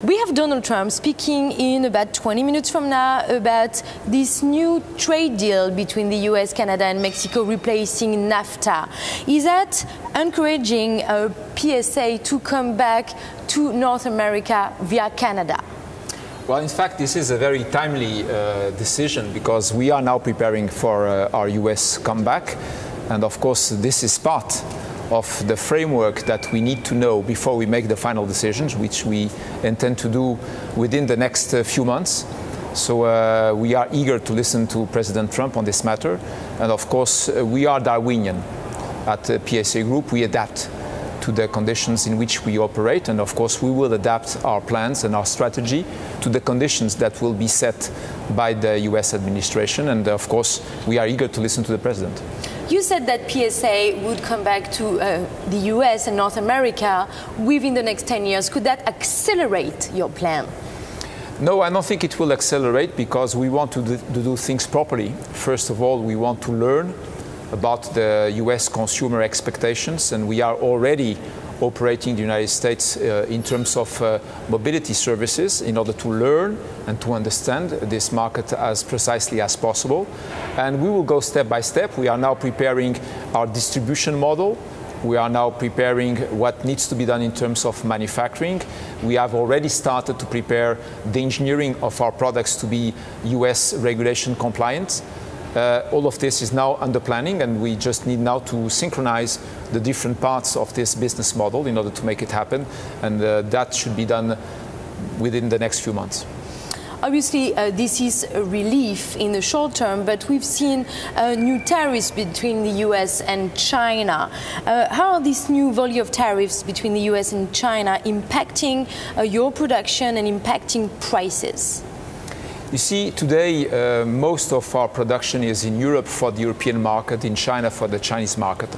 We have Donald Trump speaking in about 20 minutes from now about this new trade deal between the US, Canada and Mexico replacing NAFTA. Is that encouraging PSA to come back to North America via Canada? Well, in fact, this is a very timely decision because we are now preparing for our US comeback. And of course, this is part of the framework that we need to know before we make the final decisions, which we intend to do within the next few months. So we are eager to listen to President Trump on this matter. And of course, we are Darwinian at the PSA Group. We adapt to the conditions in which we operate. And of course, we will adapt our plans and our strategy to the conditions that will be set by the US administration. And of course, we are eager to listen to the President. You said that PSA would come back to the US and North America within the next 10 years. Could that accelerate your plan? No, I don't think it will accelerate because we want to do things properly. First of all, we want to learn about the US consumer expectations, and we are already operating in the United States in terms of mobility services in order to learn and to understand this market as precisely as possible. And we will go step by step. We are now preparing our distribution model. We are now preparing what needs to be done in terms of manufacturing. We have already started to prepare the engineering of our products to be US regulation compliant. All of this is now under planning, and we just need now to synchronize the different parts of this business model in order to make it happen, and that should be done within the next few months. Obviously, this is a relief in the short term, but we've seen new tariffs between the US and China. How are these new volume of tariffs between the US and China impacting your production and impacting prices? You see, today most of our production is in Europe for the European market, in China for the Chinese market.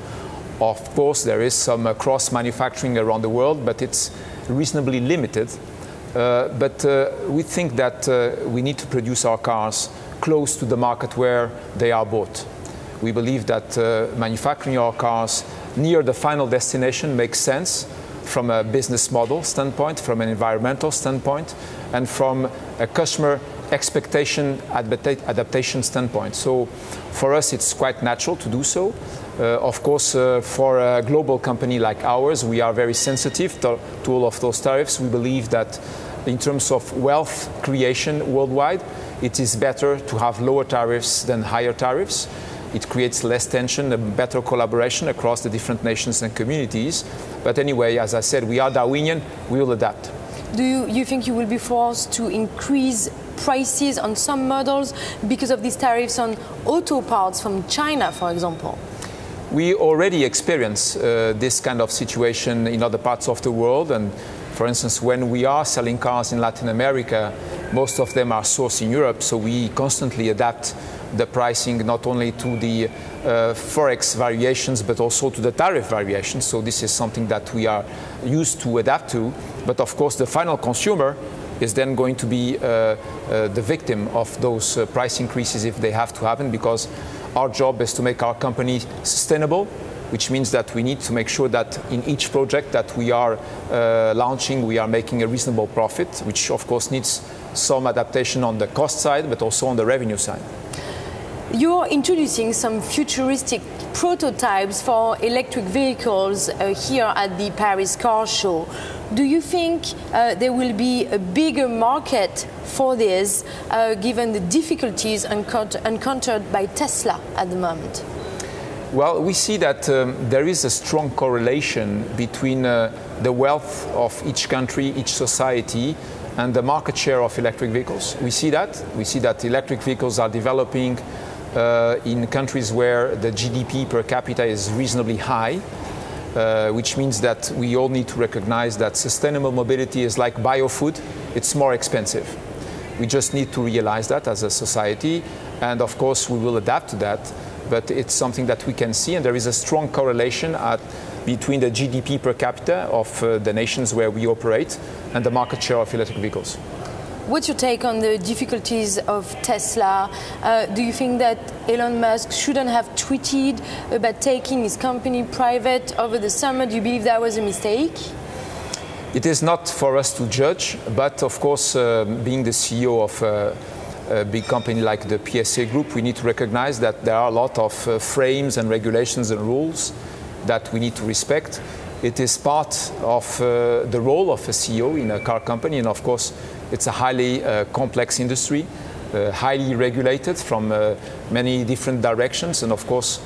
Of course, there is some cross-manufacturing around the world, but it's reasonably limited. But we think that we need to produce our cars close to the market where they are bought. We believe that manufacturing our cars near the final destination makes sense from a business model standpoint, from an environmental standpoint, and from a customer expectation adaptation standpoint. So for us, it's quite natural to do so. Of course, for a global company like ours, we are very sensitive to all of those tariffs. We believe that in terms of wealth creation worldwide, it is better to have lower tariffs than higher tariffs. It creates less tension, a better collaboration across the different nations and communities. But anyway, as I said, we are Darwinian, we will adapt. Do you think you will be forced to increase prices on some models because of these tariffs on auto parts from China, for example? We already experience this kind of situation in other parts of the world. And for instance, when we are selling cars in Latin America, most of them are sourced in Europe. So we constantly adapt the pricing not only to the forex variations, but also to the tariff variations. So this is something that we are used to adapt to. But of course, the final consumer is then going to be the victim of those price increases if they have to happen, because our job is to make our company sustainable, which means that we need to make sure that in each project that we are launching, we are making a reasonable profit, which of course needs some adaptation on the cost side, but also on the revenue side. You're introducing some futuristic prototypes for electric vehicles here at the Paris Car Show. Do you think there will be a bigger market for this, given the difficulties encountered by Tesla at the moment? Well, we see that there is a strong correlation between the wealth of each country, each society, and the market share of electric vehicles. We see that. We see that electric vehicles are developing in countries where the GDP per capita is reasonably high, which means that we all need to recognize that sustainable mobility is like biofood. It's more expensive. We just need to realize that as a society, and of course we will adapt to that, but it's something that we can see, and there is a strong correlation between the GDP per capita of the nations where we operate and the market share of electric vehicles. What's your take on the difficulties of Tesla? Do you think that Elon Musk shouldn't have tweeted about taking his company private over the summer? Do you believe that was a mistake? It is not for us to judge, but of course, being the CEO of a big company like the PSA Group, we need to recognize that there are a lot of frames and regulations and rules that we need to respect. It is part of the role of a CEO in a car company, and of course, it's a highly complex industry, highly regulated from many different directions, and of course,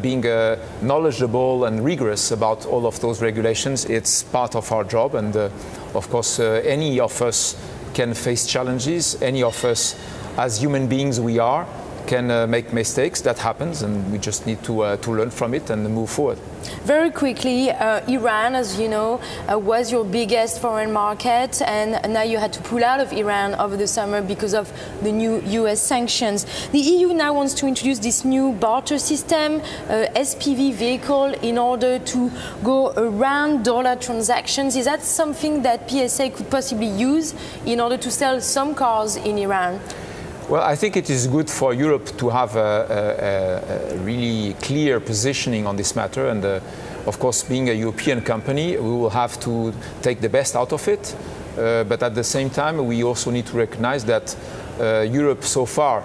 being knowledgeable and rigorous about all of those regulations, it's part of our job. And of course, any of us can face challenges. Any of us, as human beings we are, can make mistakes. That happens, and we just need to learn from it and move forward. Very quickly, Iran, as you know, was your biggest foreign market, and now you had to pull out of Iran over the summer because of the new US sanctions. The EU now wants to introduce this new barter system, SPV vehicle, in order to go around dollar transactions. Is that something that PSA could possibly use in order to sell some cars in Iran? Well, I think it is good for Europe to have a really clear positioning on this matter. And of course, being a European company, we will have to take the best out of it. But at the same time, we also need to recognize that Europe so far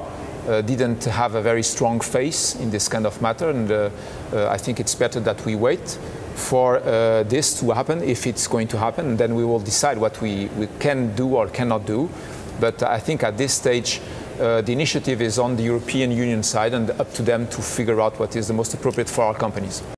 didn't have a very strong face in this kind of matter. And I think it's better that we wait for this to happen, if it's going to happen. And then we will decide what we can do or cannot do. But I think at this stage, the initiative is on the European Union side, and up to them to figure out what is the most appropriate for our companies.